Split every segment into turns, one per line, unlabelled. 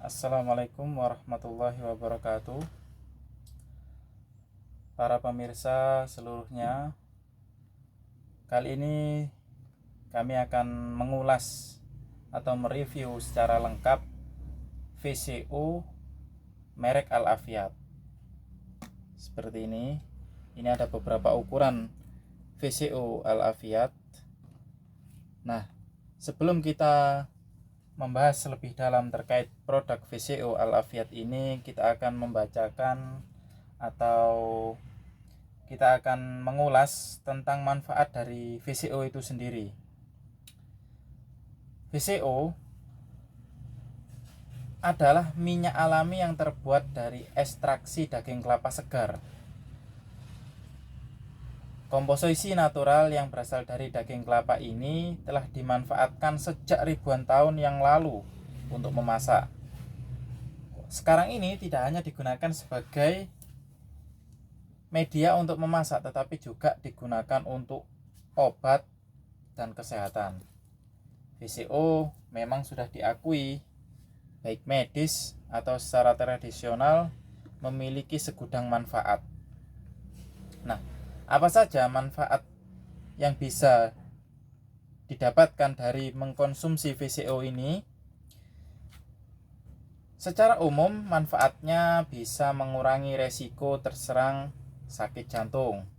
Assalamualaikum warahmatullahi wabarakatuh. Para pemirsa seluruhnya, kali ini kami akan mengulas atau mereview secara lengkap VCO merek Al-Afiat. Seperti ini. Ini ada beberapa ukuran VCO Al-Afiat. Nah, sebelum kita membahas lebih dalam terkait produk VCO Al-Afiat ini, kita akan membacakan atau kita akan mengulas tentang manfaat dari VCO itu sendiri. VCO adalah minyak alami yang terbuat dari ekstraksi daging kelapa segar. Komposisi natural yang berasal dari daging kelapa ini telah dimanfaatkan sejak ribuan tahun yang lalu untuk memasak. Sekarang ini tidak hanya digunakan sebagai media untuk memasak, tetapi juga digunakan untuk obat dan kesehatan. VCO memang sudah diakui baik medis atau secara tradisional memiliki segudang manfaat. Nah, apa saja manfaat yang bisa didapatkan dari mengkonsumsi VCO ini? Secara umum, manfaatnya bisa mengurangi resiko terserang sakit jantung,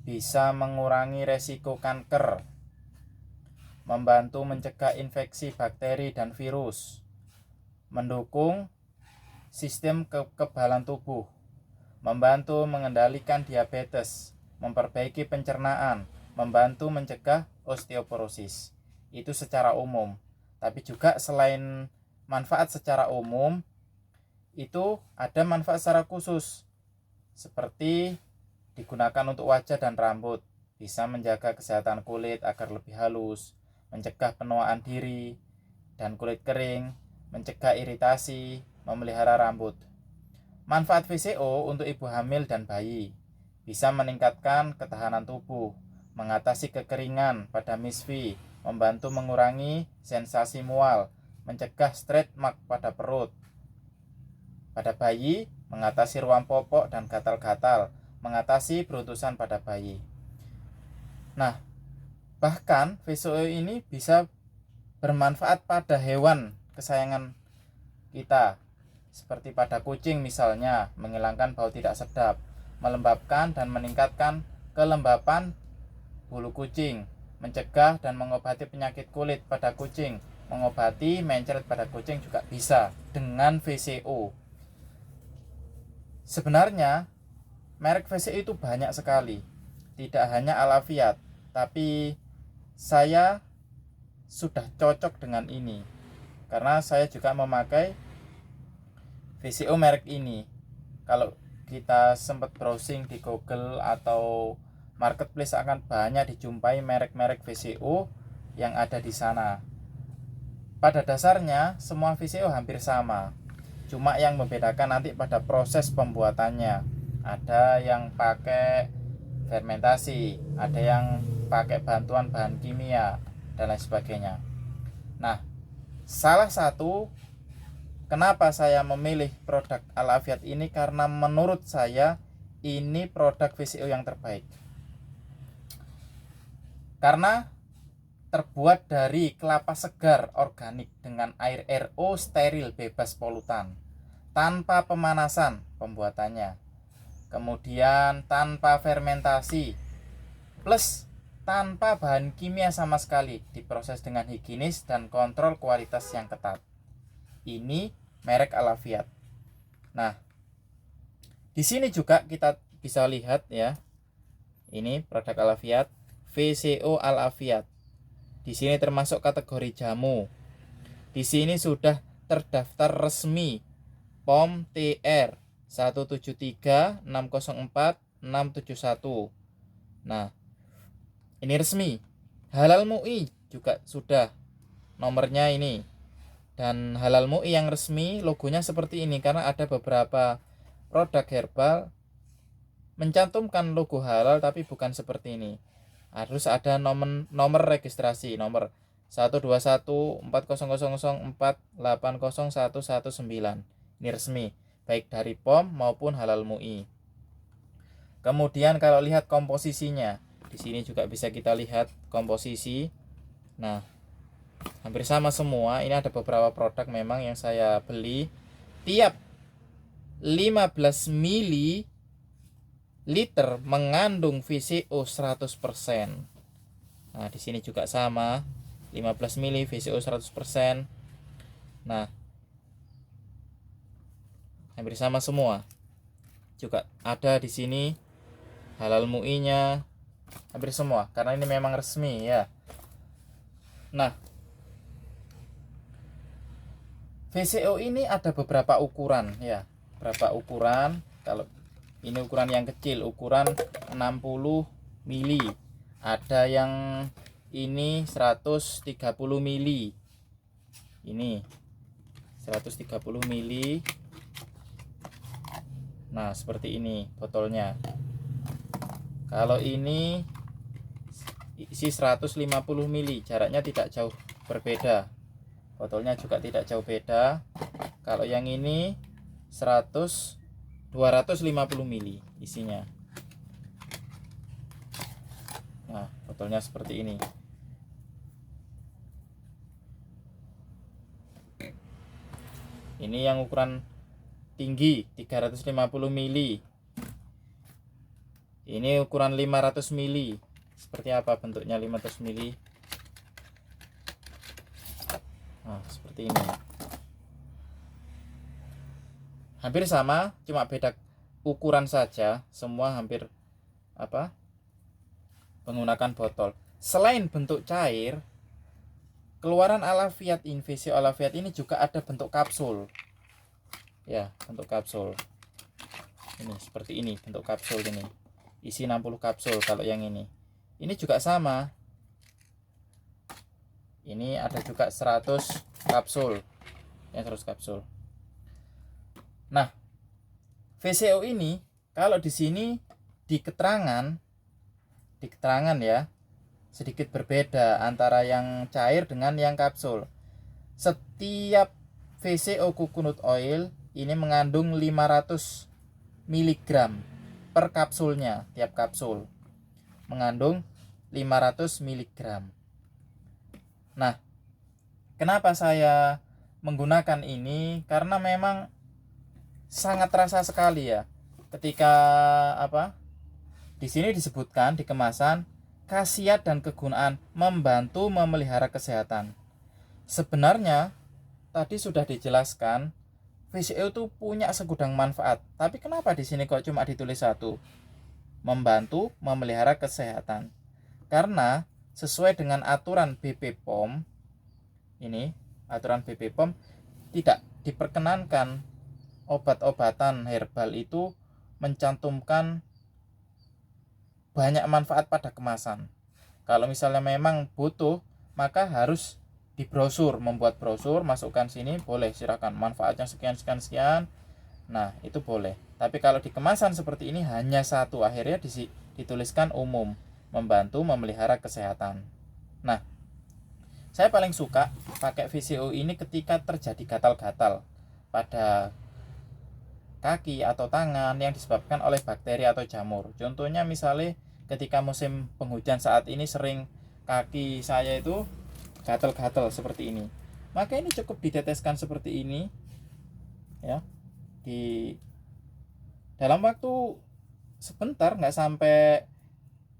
bisa mengurangi resiko kanker, membantu mencegah infeksi bakteri dan virus, mendukung sistem kekebalan tubuh, membantu mengendalikan diabetes, memperbaiki pencernaan, membantu mencegah osteoporosis. Itu secara umum. Tapi juga selain manfaat secara umum, itu ada manfaat secara khusus, seperti digunakan untuk wajah dan rambut, bisa menjaga kesehatan kulit agar lebih halus, mencegah penuaan diri dan kulit kering, mencegah iritasi, memelihara rambut. Manfaat VCO untuk ibu hamil dan bayi, bisa meningkatkan ketahanan tubuh, mengatasi kekeringan pada misfi, membantu mengurangi sensasi mual, mencegah stretch mark pada perut. Pada bayi, mengatasi ruam popok dan gatal-gatal, mengatasi beruntusan pada bayi. Nah, bahkan VCO ini bisa bermanfaat pada hewan kesayangan kita, seperti pada kucing misalnya, menghilangkan bau tidak sedap, melembabkan dan meningkatkan kelembapan bulu kucing, mencegah dan mengobati penyakit kulit pada kucing, mengobati mencret pada kucing juga bisa dengan VCO. Sebenarnya merek VCO itu banyak sekali, tidak hanya Al-Afiat, tapi saya sudah cocok dengan ini karena saya juga memakai VCO merek ini. Kalau kita sempat browsing di Google atau marketplace, akan banyak dijumpai merek-merek VCO yang ada di sana. Pada dasarnya semua VCO hampir sama, cuma yang membedakan nanti pada proses pembuatannya. Ada yang pakai fermentasi, ada yang pakai bantuan bahan kimia dan lain sebagainya. Nah, salah satu kenapa saya memilih produk Al-Afiat ini, karena menurut saya ini produk VCO yang terbaik. Karena terbuat dari kelapa segar organik dengan air RO steril bebas polutan, tanpa pemanasan pembuatannya, kemudian tanpa fermentasi, plus tanpa bahan kimia sama sekali, diproses dengan higienis dan kontrol kualitas yang ketat. Ini merek Al-Afiat. Nah, di sini juga kita bisa lihat ya. Ini produk Al-Afiat, VCO Al-Afiat. Di sini termasuk kategori jamu. Di sini sudah terdaftar resmi POM TR 173604671. Nah, ini resmi. Halal MUI juga sudah nomornya ini. Dan Halal MUI yang resmi logonya seperti ini, karena ada beberapa produk herbal mencantumkan logo halal tapi bukan seperti ini. Harus ada nomor registrasi, nomor 1214000480119. Ini resmi, baik dari POM maupun Halal MUI. Kemudian kalau lihat komposisinya, di sini juga bisa kita lihat komposisi. Nah, hampir sama semua. Ini ada beberapa produk memang yang saya beli. Tiap 15 ml mengandung VCO 100%. Nah, di sini juga sama, 15 ml VCO 100%. Nah, hampir sama semua. Juga ada di sini Halal MUI-nya, hampir semua karena ini memang resmi ya. Nah, VCO ini ada beberapa ukuran ya. Berapa ukuran? Kalau ini ukuran yang kecil, ukuran 60 mili. Ada yang ini 130 mili. Ini 130 mili. Nah, seperti ini botolnya. Kalau ini isi 150 mili, jaraknya tidak jauh berbeda. Botolnya juga tidak jauh beda. Kalau yang ini 250 mili isinya. Nah, botolnya seperti ini. Ini yang ukuran tinggi 350 mili. Ini ukuran 500 mili. Seperti apa bentuknya 500 mili? Nah, seperti ini. Hampir sama, cuma beda ukuran saja. Semua hampir menggunakan botol. Selain bentuk cair, keluaran Alafiat VCO Alafiat ini juga ada bentuk kapsul. Ya, bentuk kapsul. Ini seperti ini bentuk kapsul ini. Isi 60 kapsul kalau yang ini. Ini juga sama. Ini ada juga 100 kapsul. Yang 100 kapsul. Nah, VCO ini kalau di sini di keterangan ya sedikit berbeda antara yang cair dengan yang kapsul. Setiap VCO coconut oil ini mengandung 500 mg per kapsulnya. Tiap kapsul mengandung 500 mg. Nah, kenapa saya menggunakan ini? Karena memang sangat terasa sekali ya. Ketika di sini disebutkan di kemasan khasiat dan kegunaan membantu memelihara kesehatan. Sebenarnya tadi sudah dijelaskan VCO itu punya segudang manfaat. Tapi kenapa di sini kok cuma ditulis satu? Membantu memelihara kesehatan. Karena sesuai dengan aturan BP POM, ini aturan BP POM tidak diperkenankan obat-obatan herbal itu mencantumkan banyak manfaat pada kemasan. Kalau misalnya memang butuh, maka harus di brosur, membuat brosur, masukkan sini, boleh, silakan, manfaatnya sekian. Nah, itu boleh. Tapi kalau di kemasan seperti ini hanya satu, akhirnya dituliskan umum, membantu memelihara kesehatan. Nah, saya paling suka pakai VCO ini ketika terjadi gatal-gatal pada kaki atau tangan yang disebabkan oleh bakteri atau jamur. Contohnya misalnya ketika musim penghujan saat ini sering kaki saya itu gatal-gatal seperti ini. Maka ini cukup diteteskan seperti ini ya. Di dalam waktu sebentar, nggak sampai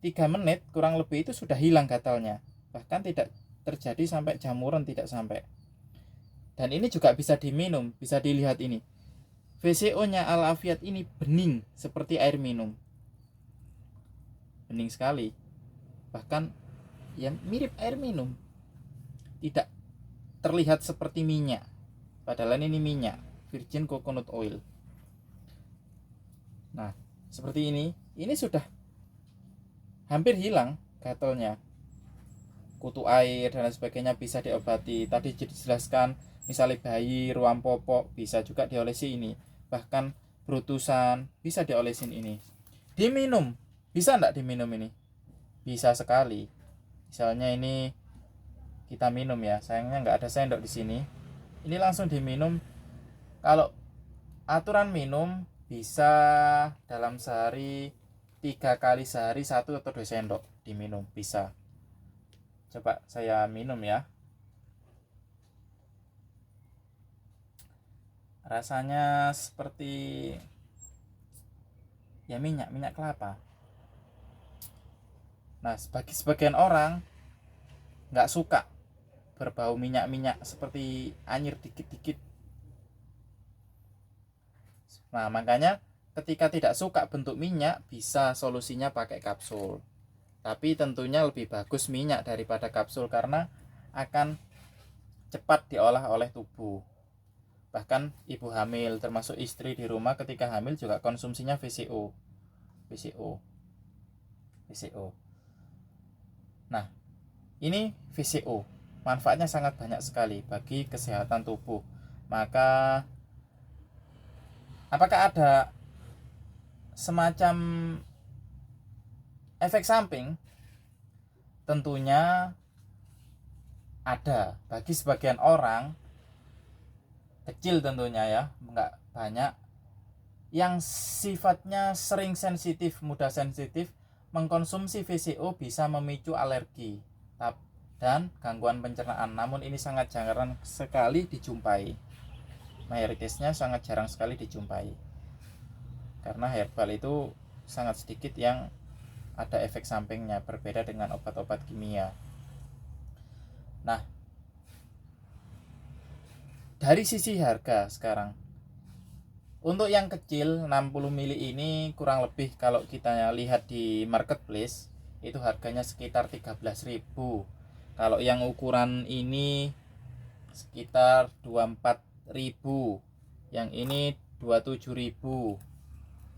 3 menit kurang lebih itu sudah hilang gatalnya. Bahkan tidak terjadi sampai jamuran, tidak sampai. Dan ini juga bisa diminum, bisa dilihat ini. VCO-nya Alafiat ini bening seperti air minum. Bening sekali. Bahkan yang mirip air minum. Tidak terlihat seperti minyak. Padahal ini minyak, virgin coconut oil. Nah, seperti ini. Ini sudah hampir hilang gatalnya. Kutu air dan sebagainya bisa diobati. Tadi dijelaskan misalnya bayi, ruam popok bisa juga diolesi ini. Bahkan berutusan bisa diolesin ini. Diminum, bisa enggak diminum ini? Bisa sekali. Misalnya ini kita minum ya. Sayangnya nggak ada sendok di sini. Ini langsung diminum. Kalau aturan minum bisa dalam sehari 3 kali sehari 1 atau 2 sendok diminum bisa. Coba saya minum ya. Rasanya seperti ya minyak kelapa. Nah, bagi sebagian orang nggak suka berbau minyak seperti anyir dikit-dikit. Nah, makanya ketika tidak suka bentuk minyak, bisa solusinya pakai kapsul. Tapi tentunya lebih bagus minyak daripada kapsul karena akan cepat diolah oleh tubuh. Bahkan ibu hamil termasuk istri di rumah ketika hamil juga konsumsinya VCO. Nah, ini VCO. Manfaatnya sangat banyak sekali bagi kesehatan tubuh. Maka apakah ada semacam efek samping? Tentunya ada. Bagi sebagian orang kecil tentunya ya, nggak banyak, yang sifatnya sering sensitif, mudah sensitif, mengkonsumsi VCO bisa memicu alergi dan gangguan pencernaan. Namun ini sangat jarang sekali dijumpai. Mayoritasnya sangat jarang sekali dijumpai. Karena herbal itu sangat sedikit yang ada efek sampingnya, berbeda dengan obat-obat kimia. Nah, dari sisi harga sekarang, untuk yang kecil 60 ml ini kurang lebih kalau kita lihat di marketplace itu harganya sekitar 13.000. Kalau yang ukuran ini sekitar 24.000. Yang ini 27.000.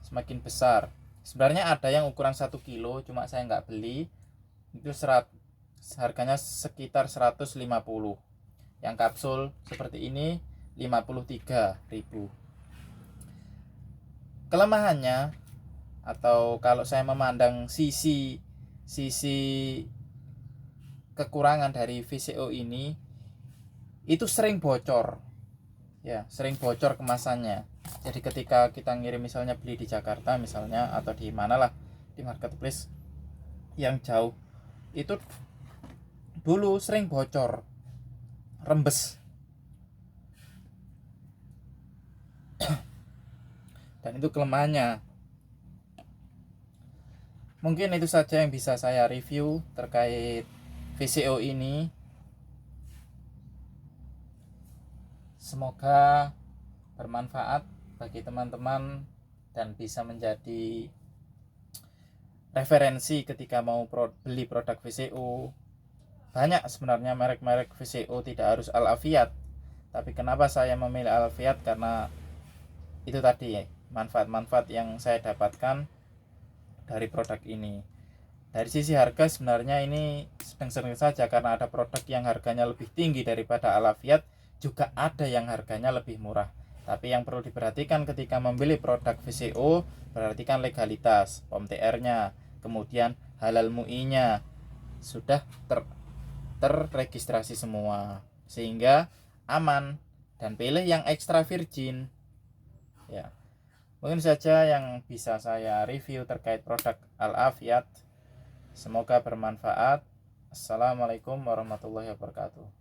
Semakin besar. Sebenarnya ada yang ukuran 1 kilo, cuma saya nggak beli. Itu harganya sekitar 150. Yang kapsul seperti ini 53.000. Kelemahannya, atau kalau saya memandang sisi kekurangan dari VCO ini, itu sering bocor ya, sering bocor kemasannya. Jadi ketika kita ngirim misalnya beli di Jakarta misalnya, atau di manalah di marketplace yang jauh, itu dulu sering bocor, rembes. Dan itu kelemahannya. Mungkin itu saja yang bisa saya review terkait VCO ini. Semoga bermanfaat bagi teman-teman dan bisa menjadi referensi ketika mau beli produk VCO. Banyak sebenarnya merek-merek VCO, tidak harus Al-Afiat. Tapi kenapa saya memilih Al-Afiat? Karena itu tadi manfaat-manfaat yang saya dapatkan dari produk ini. Dari sisi harga sebenarnya ini sedang-sedang saja, karena ada produk yang harganya lebih tinggi daripada Al-Afiat, juga ada yang harganya lebih murah. Tapi yang perlu diperhatikan ketika membeli produk VCO, perhatikan legalitas, POM TR-nya, kemudian halal MUI-nya sudah terregistrasi semua, sehingga aman, dan pilih yang extra virgin ya. Mungkin saja yang bisa saya review terkait produk Al-Afiat. Semoga bermanfaat. Assalamualaikum warahmatullahi wabarakatuh.